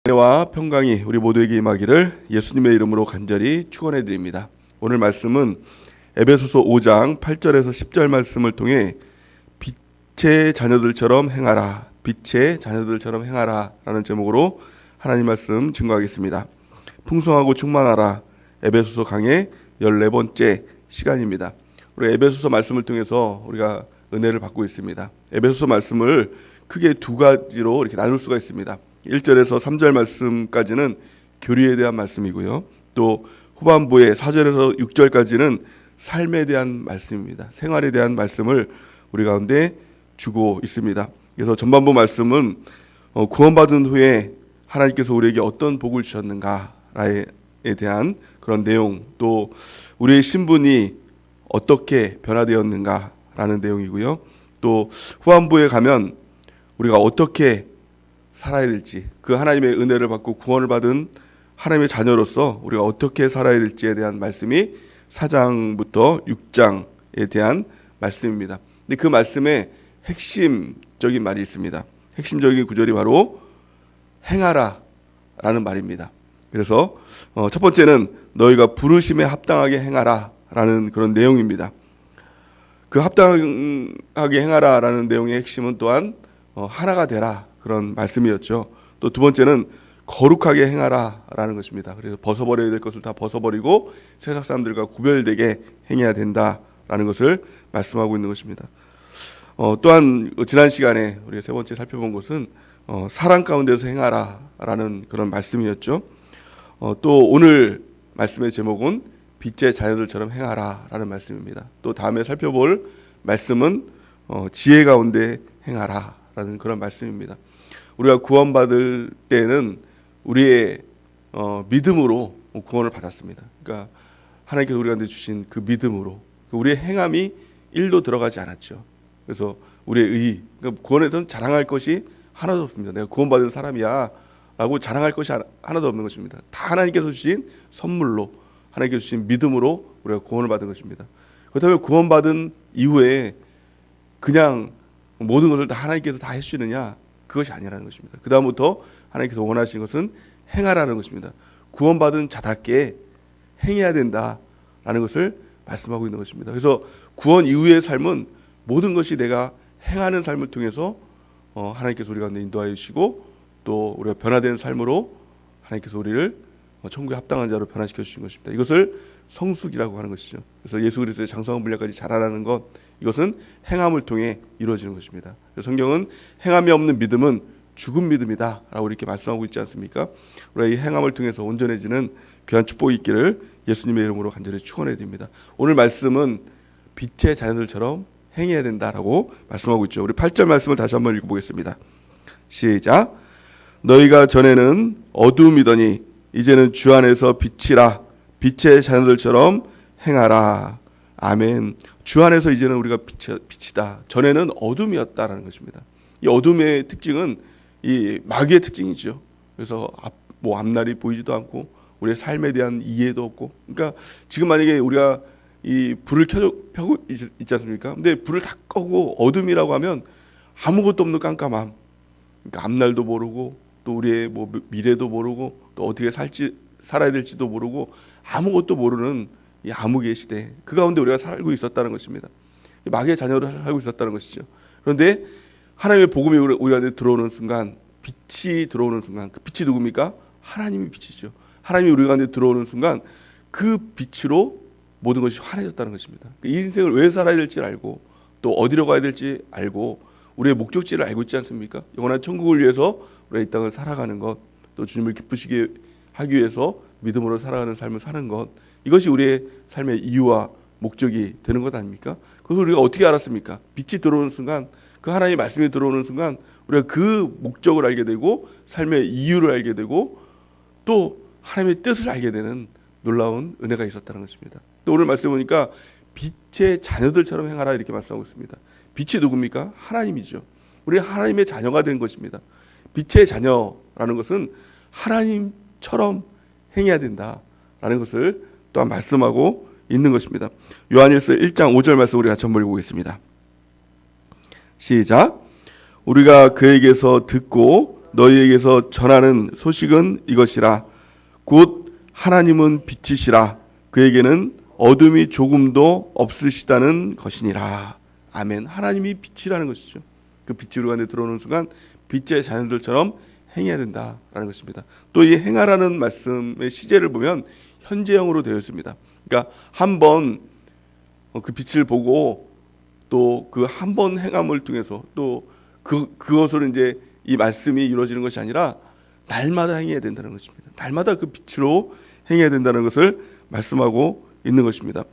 은혜와 평강이 우리 모두에게 임하기를 예수님의 이름으로 간절히 축원해 드립니다. 오늘 말씀은 에베소서 5장 8절에서 10절 말씀을 통해 빛의 자녀들처럼 행하라, 빛의 자녀들처럼 행하라 라는 제목으로 하나님 말씀 증거하겠습니다. 풍성하고 충만하라, 에베소서 강의 14번째 시간입니다. 우리 에베소서 말씀을 통해서 우리가 은혜를 받고 있습니다. 에베소서 말씀을 크게 두 가지로 이렇게 나눌 수가 있습니다. 1절에서 3절 말씀까지는 교리에 대한 말씀이고요. 또 후반부의 4절에서 6절까지는 삶에 대한 말씀입니다. 생활에 대한 말씀을 우리 가운데 주고 있습니다. 그래서 전반부 말씀은 구원받은 후에 하나님께서 우리에게 어떤 복을 주셨는가에 대한 그런 내용, 또 우리의 신분이 어떻게 변화되었는가라는 내용이고요. 또 후반부에 가면 우리가 어떻게 살아야 될지, 그 하나님의 은혜를 받고 구원을 받은 하나님의 자녀로서 우리가 어떻게 살아야 될지에 대한 말씀이 4장부터 6장에 대한 말씀입니다. 근데 그 말씀에 핵심적인 말이 있습니다. 핵심적인 구절이 바로 행하라 라는 말입니다. 그래서 첫 번째는 너희가 부르심에 합당하게 행하라 라는 그런 내용입니다. 그 합당하게 행하라 라는 내용의 핵심은 또한 하나가 되라, 그런 말씀이었죠. 또 두 번째는 거룩하게 행하라 라는 것입니다. 그래서 벗어버려야 될 것을 다 벗어버리고 세상 사람들과 구별되게 행해야 된다라는 것을 말씀하고 있는 것입니다. 또한 지난 시간에 우리가 세 번째 살펴본 것은 사랑 가운데서 행하라 라는 그런 말씀이었죠. 또 오늘 말씀의 제목은 빛의 자녀들처럼 행하라 라는 말씀입니다. 또 다음에 살펴볼 말씀은 지혜 가운데 행하라 라는 그런 말씀입니다. 우리가 구원받을 때는 우리의 믿음으로 구원을 받았습니다. 그러니까 하나님께서 우리한테 주신 그 믿음으로, 우리의 행함이 1도 들어가지 않았죠. 그래서 우리의 의, 그러니까 구원에서는 자랑할 것이 하나도 없습니다. 내가 구원받은 사람이야 라고 자랑할 것이 하나도 없는 것입니다. 다 하나님께서 주신 선물로, 하나님께서 주신 믿음으로 우리가 구원을 받은 것입니다. 그렇다면 구원받은 이후에 그냥 모든 것을 다 하나님께서 다 해주시느냐? 그것이 아니라는 것입니다. 그 다음부터 하나님께서 원하시는 것은 행하라는 것입니다. 구원받은 자답게 행해야 된다라는 것을 말씀하고 있는 것입니다. 그래서 구원 이후의 삶은 모든 것이 내가 행하는 삶을 통해서 하나님께서 우리 가운데 인도하여 주시고, 또 우리가 변화되는 삶으로 하나님께서 우리를 천국에 합당한 자로 변화시켜 주신 것입니다. 이것을 성숙이라고 하는 것이죠. 그래서 예수 그리스도의 장성한 분량까지 자라나는 것, 이것은 행함을 통해 이루어지는 것입니다. 성경은 행함이 없는 믿음은 죽은 믿음이다 라고 이렇게 말씀하고 있지 않습니까? 우리가 이 행함을 통해서 온전해지는 귀한 축복이 있기를 예수님의 이름으로 간절히 축원해 드립니다. 오늘 말씀은 빛의 자녀들처럼 행해야 된다라고 말씀하고 있죠. 우리 8절 말씀을 다시 한번 읽어보겠습니다. 시작. 너희가 전에는 어두움이더니 이제는 주 안에서 빛이라, 빛의 자녀들처럼 행하라. 아멘. 주 안에서 이제는 우리가 빛이다. 전에는 어둠이었다라는 것입니다. 이 어둠의 특징은 이 마귀의 특징이죠. 그래서 앞날이 보이지도 않고 우리의 삶에 대한 이해도 없고, 그러니까 지금 만약에 우리가 이 불을 펴고 있지 않습니까? 근데 불을 다 끄고 어둠이라고 하면 아무것도 없는 깜깜함. 그러니까 앞날도 모르고, 또 우리의 뭐 미래도 모르고, 또 어떻게 살아야 될지도 모르고, 아무것도 모르는 이 암흑의 시대, 그 가운데 우리가 살고 있었다는 것입니다. 마귀의 자녀로 살고 있었다는 것이죠. 그런데 하나님의 복음이 우리 안에 들어오는 순간, 빛이 들어오는 순간, 그 빛이 누굽니까? 하나님이 빛이죠. 하나님이 우리 가운데 들어오는 순간 그 빛으로 모든 것이 환해졌다는 것입니다. 이 인생을 왜 살아야 될지 알고, 또 어디로 가야 될지 알고, 우리의 목적지를 알고 있지 않습니까? 영원한 천국을 위해서 우리가 이 땅을 살아가는 것, 또 주님을 기쁘시게 하기 위해서 믿음으로 살아가는 삶을 사는 것, 이것이 우리의 삶의 이유와 목적이 되는 것 아닙니까? 그래서 우리가 어떻게 알았습니까? 빛이 들어오는 순간, 그 하나님의 말씀이 들어오는 순간 우리가 그 목적을 알게 되고, 삶의 이유를 알게 되고, 또 하나님의 뜻을 알게 되는 놀라운 은혜가 있었다는 것입니다. 또 오늘 말씀 보니까 빛의 자녀들처럼 행하라 이렇게 말씀하고 있습니다. 빛이 누굽니까? 하나님이죠. 우리는 하나님의 자녀가 된 것입니다. 빛의 자녀라는 것은 하나님처럼 행해야 된다라는 것을 또한 말씀하고 있는 것입니다. 요한일서 1장 5절 말씀 우리 같이 한번 읽어보겠습니다. 시작. 우리가 그에게서 듣고 너희에게서 전하는 소식은 이것이라. 곧 하나님은 빛이시라. 그에게는 어둠이 조금도 없으시다는 것이니라. 아멘. 하나님이 빛이라는 것이죠. 그 빛이 우리 가운데 들어오는 순간 빛의 자녀들처럼 행해야 된다라는 것입니다. 또 이 행하라는 말씀의 시제를 보면 현재형으로 되어 있습니다. 그러니까 한번 그 빛을 보고 또 그 한 번 행함을 통해서 또 그것으로 이제 이 말씀이 이루어지는 것이 아니라 날마다 행해야 된다는 것입니다. 날마다 그 빛으로 행해야 된다는 것을 말씀하고 있는 것입니다.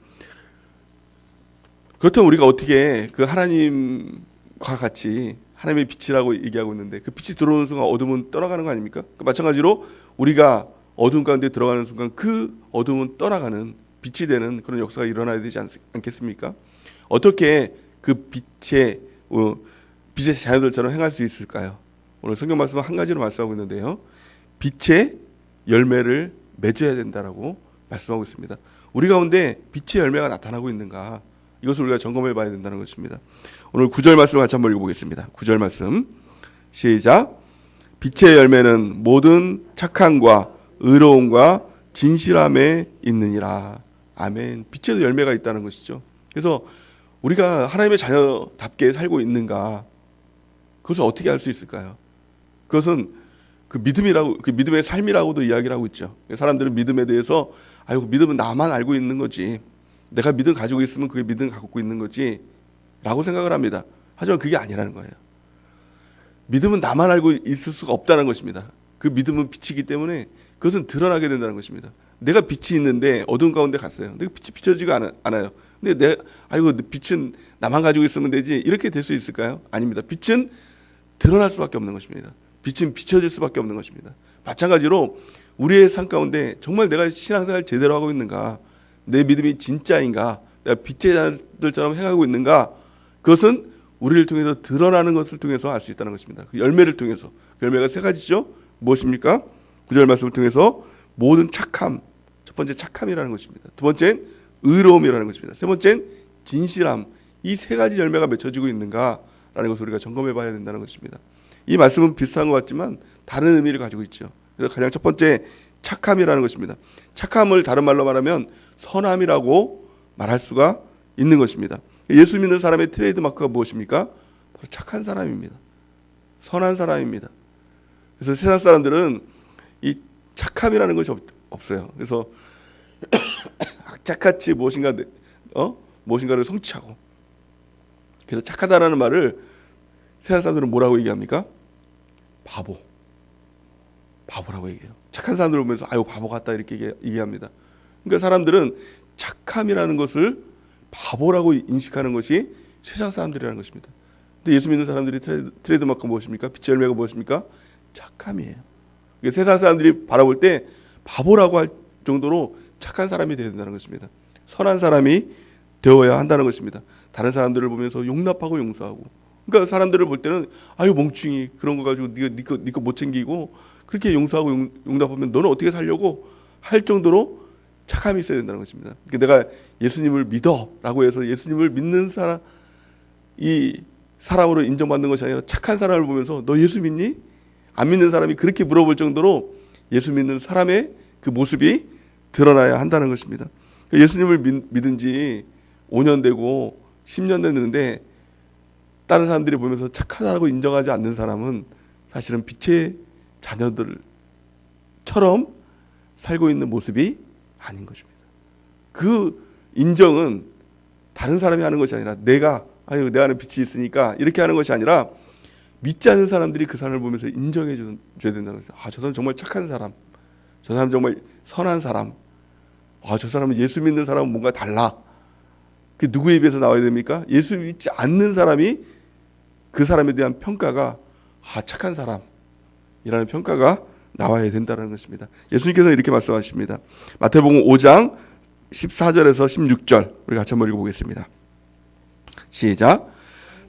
그렇다면 우리가 어떻게 그 하나님과 같이 하나님의 빛이라고 얘기하고 있는데 그 빛이 들어오는 순간 어둠은 떠나가는 거 아닙니까? 마찬가지로 우리가 어둠 가운데 들어가는 순간 그 어둠은 떠나가는 빛이 되는 그런 역사가 일어나야 되지 않겠습니까? 어떻게 그 빛의 자녀들처럼 행할 수 있을까요? 오늘 성경 말씀은 한 가지로 말씀하고 있는데요. 빛의 열매를 맺어야 된다라고 말씀하고 있습니다. 우리 가운데 빛의 열매가 나타나고 있는가? 이것을 우리가 점검해 봐야 된다는 것입니다. 오늘 9절 말씀을 같이 한번 읽어보겠습니다. 9절 말씀 시작. 빛의 열매는 모든 착함과 의로움과 진실함에 있느니라. 아멘. 빛에도 열매가 있다는 것이죠. 그래서 우리가 하나님의 자녀답게 살고 있는가? 그것을 어떻게 알 수 있을까요? 그것은 그 믿음이라고, 그 믿음의 삶이라고도 이야기를 하고 있죠. 사람들은 믿음에 대해서 믿음은 나만 알고 있는 거지, 내가 믿음 가지고 있으면 그게 믿음 갖고 있는 거지 라고 생각을 합니다. 하지만 그게 아니라는 거예요. 믿음은 나만 알고 있을 수가 없다는 것입니다. 그 믿음은 빛이기 때문에 그것은 드러나게 된다는 것입니다. 내가 빛이 있는데 어두운 가운데 갔어요. 근데 빛이 비춰지지가 않아요. 근데 빛은 나만 가지고 있으면 되지, 이렇게 될 수 있을까요? 아닙니다. 빛은 드러날 수밖에 없는 것입니다. 빛은 비춰질 수밖에 없는 것입니다. 마찬가지로 우리의 삶 가운데 정말 내가 신앙생활 제대로 하고 있는가, 내 믿음이 진짜인가, 내가 빛의 자들처럼 행하고 있는가, 그것은 우리를 통해서 드러나는 것을 통해서 알 수 있다는 것입니다. 그 열매를 통해서. 그 열매가 세 가지죠. 무엇입니까? 9절 말씀을 통해서 모든 착함, 첫 번째 착함이라는 것입니다. 두 번째는 의로움이라는 것입니다. 세 번째는 진실함. 이 세 가지 열매가 맺혀지고 있는가라는 것을 우리가 점검해 봐야 된다는 것입니다. 이 말씀은 비슷한 것 같지만 다른 의미를 가지고 있죠. 그래서 가장 첫 번째 착함이라는 것입니다. 착함을 다른 말로 말하면 선함이라고 말할 수가 있는 것입니다. 예수 믿는 사람의 트레이드 마크가 무엇입니까? 바로 착한 사람입니다. 선한 사람입니다. 그래서 세상 사람들은 이 착함이라는 것이 없어요. 그래서 악착같이 무엇인가를 성취하고, 그래서 착하다라는 말을 세상 사람들은 뭐라고 얘기합니까? 바보라고 얘기해요. 착한 사람들을 보면서 바보 같다 이렇게 얘기합니다. 그러니까 사람들은 착함이라는 것을 바보라고 인식하는 것이 세상 사람들이라는 것입니다. 근데 예수 믿는 사람들이 트레이드 마크가 무엇입니까? 빛의 열매가 무엇입니까? 착함이에요. 그러니까 세상 사람들이 바라볼 때 바보라고 할 정도로 착한 사람이 되어야 된다는 것입니다. 선한 사람이 되어야 한다는 것입니다. 다른 사람들을 보면서 용납하고 용서하고, 그러니까 사람들을 볼 때는 멍충이 그런 거 가지고 네 거 못 챙기고 그렇게 용서하고 용납하면 너는 어떻게 살려고 할 정도로 착함이 있어야 된다는 것입니다. 그러니까 내가 예수님을 믿어라고 해서 예수님을 믿는 사람으로 인정받는 것이 아니라 착한 사람을 보면서 너 예수 믿니? 안 믿는 사람이 그렇게 물어볼 정도로 예수 믿는 사람의 그 모습이 드러나야 한다는 것입니다. 예수님을 믿은 지 5년 되고 10년 됐는데 다른 사람들이 보면서 착하다고 인정하지 않는 사람은 사실은 빛의 자녀들처럼 살고 있는 모습이 아닌 것입니다. 그 인정은 다른 사람이 하는 것이 아니라 내 안에 빛이 있으니까 이렇게 하는 것이 아니라 믿지 않는 사람들이 그 사람을 보면서 인정해 줘야 된다는 것이죠. 저 사람 정말 착한 사람, 저 사람 정말 선한 사람, 저 사람은 예수 믿는 사람은 뭔가 달라. 그 누구에 비해서 나와야 됩니까? 예수 믿지 않는 사람이 그 사람에 대한 평가가 착한 사람이라는 평가가 나와야 된다는 것입니다. 예수님께서 이렇게 말씀하십니다. 마태복음 5장 14절에서 16절 우리 같이 한번 읽어보겠습니다. 시작.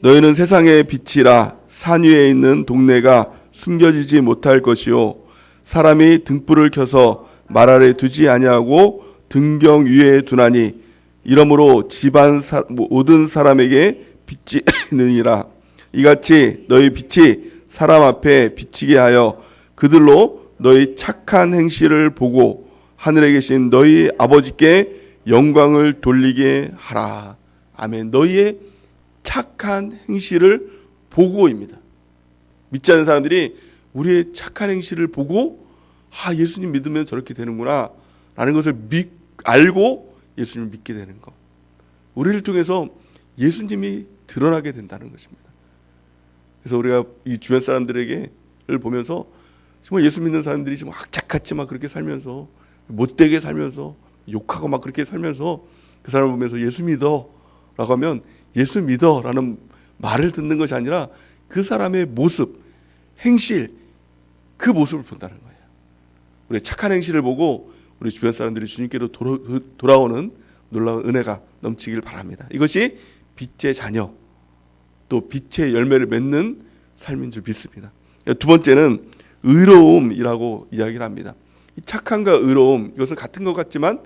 너희는 세상의 빛이라. 산 위에 있는 동네가 숨겨지지 못할 것이요, 사람이 등불을 켜서 말 아래 두지 아니하고 등경 위에 두나니 이러므로 집안 모든 사람에게 빛이 있느니라. 이같이 너희 빛이 사람 앞에 비치게 하여 그들로 너희 착한 행실을 보고 하늘에 계신 너희 아버지께 영광을 돌리게 하라. 아멘. 너희의 착한 행실을 보고입니다. 믿지 않는 사람들이 우리의 착한 행실을 보고 예수님 믿으면 저렇게 되는구나 라는 것을 알고 예수님을 믿게 되는 것. 우리를 통해서 예수님이 드러나게 된다는 것입니다. 그래서 우리가 이 주변 사람들에게를 보면서 정말 예수 믿는 사람들이 좀 악착같이 막 그렇게 살면서 못되게 살면서 욕하고 막 그렇게 살면서 그 사람을 보면서 예수 믿어 라고 하면 예수 믿어 라는 말을 듣는 것이 아니라 그 사람의 모습, 행실, 그 모습을 본다는 거예요. 우리의 착한 행실을 보고 우리 주변 사람들이 주님께로 돌아오는 놀라운 은혜가 넘치길 바랍니다. 이것이 빛의 자녀, 또 빛의 열매를 맺는 삶인 줄 믿습니다. 두 번째는 의로움이라고 이야기를 합니다. 이 착함과 의로움, 이것은 같은 것 같지만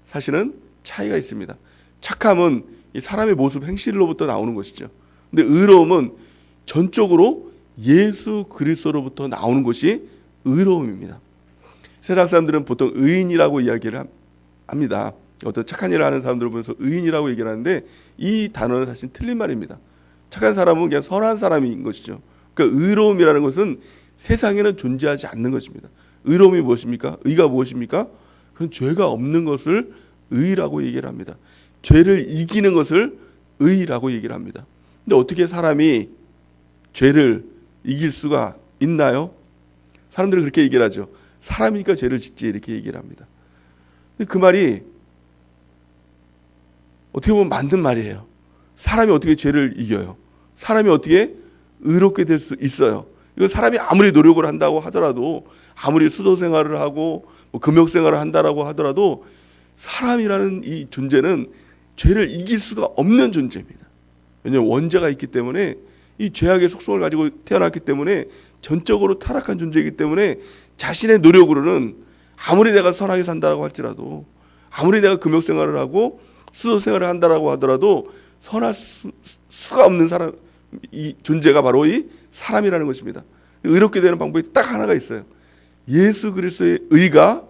사실은 차이가 있습니다. 착함은 이 사람의 모습, 행실로부터 나오는 것이죠. 근데 의로움은 전적으로 예수 그리스도로부터 나오는 것이 의로움입니다. 세상 사람들은 보통 의인이라고 이야기를 합니다. 어떤 착한 일을 하는 사람들을 보면서 의인이라고 얘기를 하는데 이 단어는 사실 틀린 말입니다. 착한 사람은 그냥 선한 사람인 것이죠. 그러니까 의로움이라는 것은 세상에는 존재하지 않는 것입니다. 의로움이 무엇입니까? 의가 무엇입니까? 그건 죄가 없는 것을 의라고 얘기를 합니다. 죄를 이기는 것을 의라고 얘기를 합니다. 근데 어떻게 사람이 죄를 이길 수가 있나요? 사람들은 그렇게 얘기를 하죠. 사람이니까 죄를 짓지 이렇게 얘기를 합니다. 근데 그 말이 어떻게 보면 맞는 말이에요. 사람이 어떻게 죄를 이겨요? 사람이 어떻게 의롭게 될 수 있어요? 이건 사람이 아무리 노력을 한다고 하더라도, 아무리 수도 생활을 하고 금욕 생활을 한다라고 하더라도 사람이라는 이 존재는 죄를 이길 수가 없는 존재입니다. 왜냐하면 원죄가 있기 때문에, 이 죄악의 속성을 가지고 태어났기 때문에 전적으로 타락한 존재이기 때문에 자신의 노력으로는 아무리 내가 선하게 산다라고 할지라도, 아무리 내가 금욕 생활을 하고 수도 생활을 한다라고 하더라도 선할 수가 없는 사람, 이 존재가 바로 이 사람이라는 것입니다. 의롭게 되는 방법이 딱 하나가 있어요. 예수 그리스도의 의가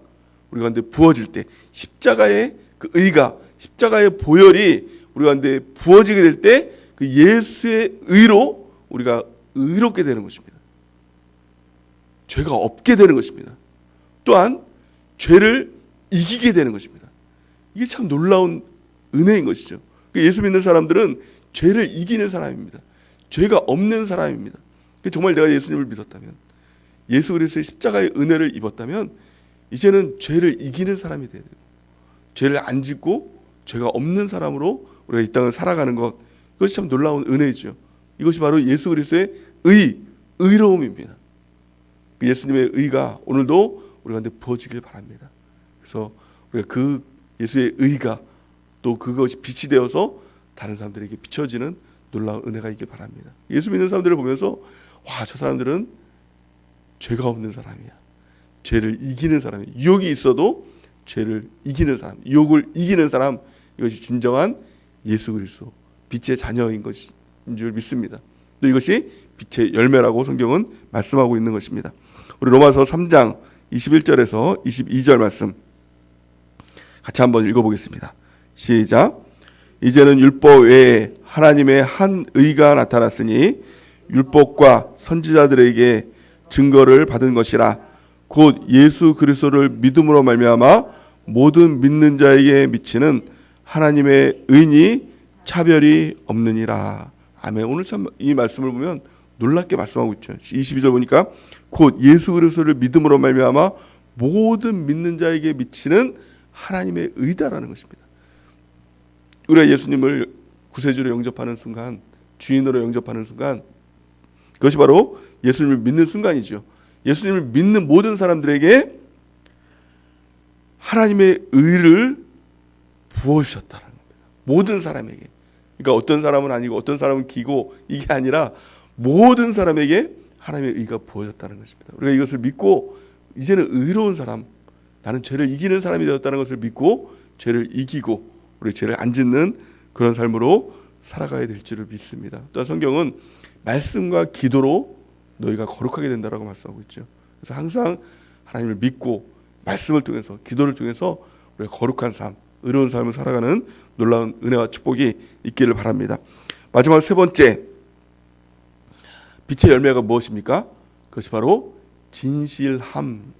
우리 가운데 부어질 때, 십자가의 그 의가, 십자가의 보혈이 우리 가운데 부어지게 될 때 그 예수의 의로 우리가 의롭게 되는 것입니다. 죄가 없게 되는 것입니다. 또한 죄를 이기게 되는 것입니다. 이게 참 놀라운 은혜인 것이죠. 예수 믿는 사람들은 죄를 이기는 사람입니다. 죄가 없는 사람입니다. 정말 내가 예수님을 믿었다면, 예수 그리스도의 십자가의 은혜를 입었다면 이제는 죄를 이기는 사람이 돼야 돼요. 죄를 안 짓고 죄가 없는 사람으로 우리가 이 땅을 살아가는 것, 이것이 참 놀라운 은혜이죠. 이것이 바로 예수 그리스도의 의로움입니다. 예수님의 의가 오늘도 우리 가운데 부어지길 바랍니다. 그래서 우리가 그 예수의 의가 또 그것이 빛이 되어서 다른 사람들에게 비춰지는 놀라운 은혜가 있길 바랍니다. 예수 믿는 사람들을 보면서 저 사람들은 죄가 없는 사람이야. 죄를 이기는 사람이야. 유혹이 있어도 죄를 이기는 사람, 유혹을 이기는 사람, 이것이 진정한 예수 그리스도 빛의 자녀인 것인 줄 믿습니다. 또 이것이 빛의 열매라고 성경은 말씀하고 있는 것입니다. 우리 로마서 3장 21절에서 22절 말씀 같이 한번 읽어보겠습니다. 시작. 이제는 율법 외에 하나님의 한 의가 나타났으니 율법과 선지자들에게 증거를 받은 것이라. 곧 예수 그리스도를 믿음으로 말미암아 모든 믿는 자에게 미치는 하나님의 의니 차별이 없느니라. 아멘. 오늘 참 이 말씀을 보면 놀랍게 말씀하고 있죠. 22절 보니까 곧 예수 그리스도를 믿음으로 말미암아 모든 믿는 자에게 미치는 하나님의 의다라는 것입니다. 우리가 예수님을 구세주로 영접하는 순간, 주인으로 영접하는 순간, 그것이 바로 예수님을 믿는 순간이죠. 예수님을 믿는 모든 사람들에게 하나님의 의를 부어주셨다는 겁니다. 모든 사람에게. 그러니까 어떤 사람은 아니고 어떤 사람은 기고, 이게 아니라 모든 사람에게 하나님의 의가 부어졌다는 것입니다. 우리가 이것을 믿고 이제는 의로운 사람, 나는 죄를 이기는 사람이 되었다는 것을 믿고 죄를 이기고 우리 죄를 안 짓는 그런 삶으로 살아가야 될 줄을 믿습니다. 또한 성경은 말씀과 기도로 너희가 거룩하게 된다라고 말씀하고 있죠. 그래서 항상 하나님을 믿고 말씀을 통해서 기도를 통해서 우리가 거룩한 삶, 의로운 삶을 살아가는 놀라운 은혜와 축복이 있기를 바랍니다. 마지막 세 번째, 빛의 열매가 무엇입니까? 그것이 바로 진실함입니다.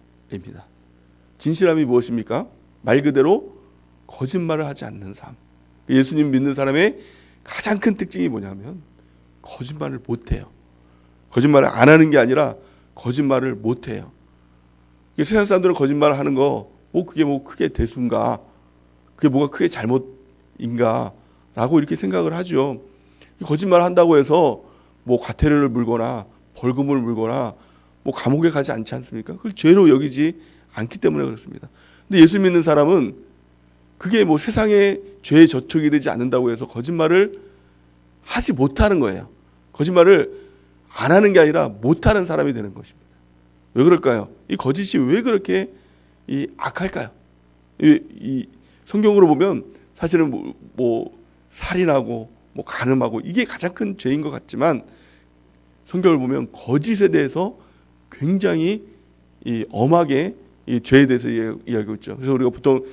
진실함이 무엇입니까? 말 그대로 거짓말을 하지 않는 삶. 예수님 믿는 사람의 가장 큰 특징이 뭐냐면 거짓말을 못해요. 거짓말을 안 하는 게 아니라 거짓말을 못해요. 세상 사람들은 거짓말을 하는 거 그게 크게 대수인가, 그게 뭐가 크게 잘못인가 라고 이렇게 생각을 하죠. 거짓말을 한다고 해서 과태료를 물거나 벌금을 물거나 감옥에 가지 않지 않습니까? 그걸 죄로 여기지 않기 때문에 그렇습니다. 근데 예수 믿는 사람은 그게 세상의 죄의 저촉이 되지 않는다고 해서 거짓말을 하지 못하는 거예요. 거짓말을 안 하는 게 아니라 못하는 사람이 되는 것입니다. 왜 그럴까요? 이 거짓이 왜 그렇게 악할까요? 이 성경으로 보면 사실은 살인하고 간음하고 이게 가장 큰 죄인 것 같지만 성경을 보면 거짓에 대해서 굉장히 엄하게 이 죄에 대해서 이야기하고 있죠. 그래서 우리가 보통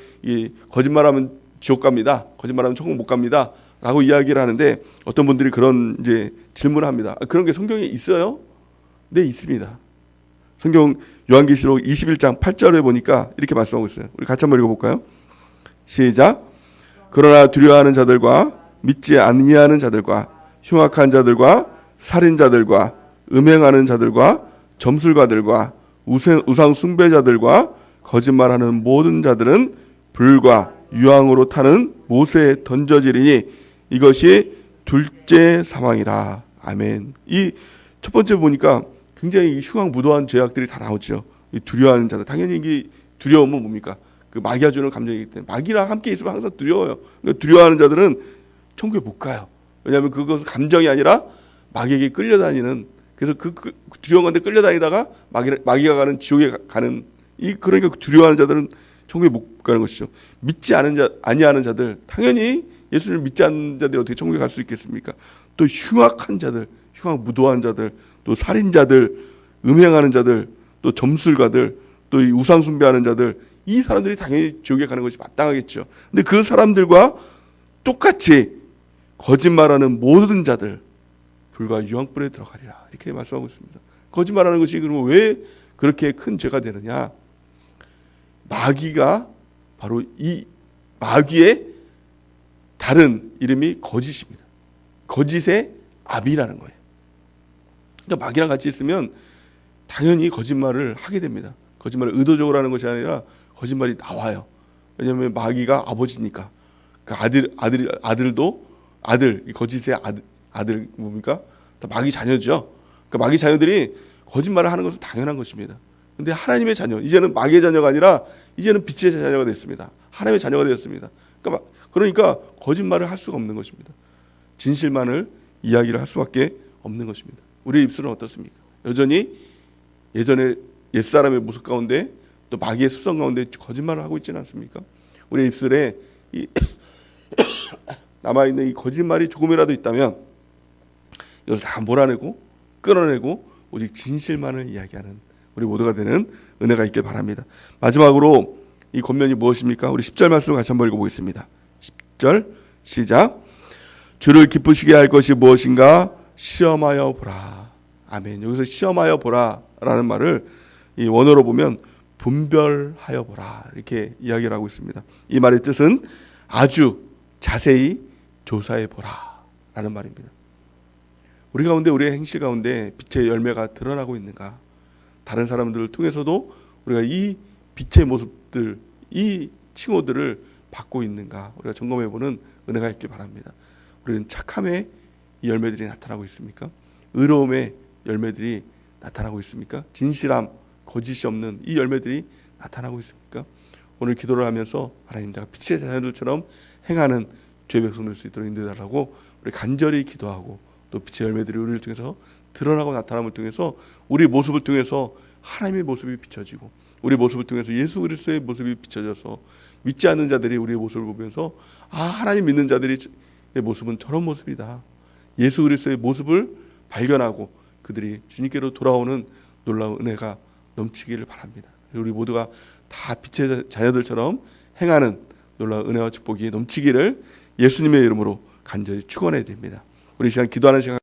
거짓말하면 지옥 갑니다, 거짓말하면 천국 못 갑니다 라고 이야기를 하는데 어떤 분들이 그런 질문을 합니다. 그런 게 성경에 있어요? 네, 있습니다. 성경 요한계시록 21장 8절에 보니까 이렇게 말씀하고 있어요. 우리 같이 한번 읽어볼까요? 시작. 그러나 두려워하는 자들과 믿지 아니하는 자들과 흉악한 자들과 살인자들과 음행하는 자들과 점술가들과 우상 숭배자들과 거짓말하는 모든 자들은 불과 유황으로 타는 모세에 던져지리니 이것이 둘째 사망이라. 아멘. 이 첫 번째 보니까 굉장히 흉악무도한 죄악들이 다 나오죠. 이 두려워하는 자들, 당연히 이 두려움은 뭡니까? 그 마귀가 주는 감정이기 때문에 마귀랑 함께 있으면 항상 두려워요. 그러니까 두려워하는 자들은 천국에 못 가요. 왜냐하면 그것은 감정이 아니라 마귀에게 끌려다니는, 그래서 그 두려운 건데 끌려다니다가 마귀가 가는 지옥에 가는, 그러니까 두려워하는 자들은 천국에 못 가는 것이죠. 믿지 아니하는 자들, 당연히 예수를 믿지 않는 자들이 어떻게 천국에 갈 수 있겠습니까? 또 흉악한 자들, 흉악무도한 자들, 또 살인자들, 음행하는 자들, 또 점술가들, 또 이 우상 숭배하는 자들, 이 사람들이 당연히 지옥에 가는 것이 마땅하겠죠. 근데 그 사람들과 똑같이 거짓말하는 모든 자들 불과 유황불에 들어가리라, 이렇게 말씀하고 있습니다. 거짓말하는 것이 그러면 왜 그렇게 큰 죄가 되느냐? 마귀가 바로 이 마귀의 다른 이름이 거짓입니다. 거짓의 아비라는 거예요. 그러니까 마귀랑 같이 있으면 당연히 거짓말을 하게 됩니다. 거짓말을 의도적으로 하는 것이 아니라 거짓말이 나와요. 왜냐하면 마귀가 아버지니까. 그 아들도 이 거짓의 아들 뭡니까? 다 마귀 자녀죠. 그러니까 마귀 자녀들이 거짓말을 하는 것은 당연한 것입니다. 그런데 하나님의 자녀, 이제는 마귀의 자녀가 아니라 이제는 빛의 자녀가 됐습니다. 하나님의 자녀가 되었습니다. 그러니까 거짓말을 할 수가 없는 것입니다. 진실만을 이야기를 할 수밖에 없는 것입니다. 우리의 입술은 어떻습니까? 여전히 예전에 옛사람의 모습 가운데 또 마귀의 습성 가운데 거짓말을 하고 있지는 않습니까? 우리의 입술에 남아있는 이 거짓말이 조금이라도 있다면 이걸 다 몰아내고 끊어내고 오직 진실만을 이야기하는 우리 모두가 되는 은혜가 있길 바랍니다. 마지막으로 이 권면이 무엇입니까? 우리 10절 말씀을 같이 한번 읽어보겠습니다. 10절 시작. 주를 기쁘시게 할 것이 무엇인가? 시험하여 보라. 아멘. 여기서 시험하여 보라 라는 말을 이 원어로 보면 분별하여 보라, 이렇게 이야기를 하고 있습니다. 이 말의 뜻은 아주 자세히 조사해 보라 라는 말입니다. 우리 가운데, 우리의 행실 가운데 빛의 열매가 드러나고 있는가? 다른 사람들을 통해서도 우리가 이 빛의 모습들, 이 칭호들을 받고 있는가? 우리가 점검해 보는 은혜가 있길 바랍니다. 우리는 착함의 이 열매들이 나타나고 있습니까? 의로움의 열매들이 나타나고 있습니까? 진실함, 거짓이 없는 이 열매들이 나타나고 있습니까? 오늘 기도를 하면서 하나님, 내가 빛의 자녀들처럼 행하는 죄의 백성 될 수 있도록 인도해달라고 우리 간절히 기도하고, 또 빛의 열매들이 우리를 통해서 드러나고 나타남을 통해서 우리 모습을 통해서 하나님의 모습이 비춰지고, 우리 모습을 통해서 예수 그리스도의 모습이 비춰져서 믿지 않는 자들이 우리의 모습을 보면서 하나님 믿는 자들의 모습은 저런 모습이다, 예수 그리스도의 모습을 발견하고 그들이 주님께로 돌아오는 놀라운 은혜가 넘치기를 바랍니다. 우리 모두가 다 빛의 자녀들처럼 행하는 놀라운 은혜와 축복이 넘치기를 예수님의 이름으로 간절히 축원해 드립니다. 우리 시간 기도하는 시간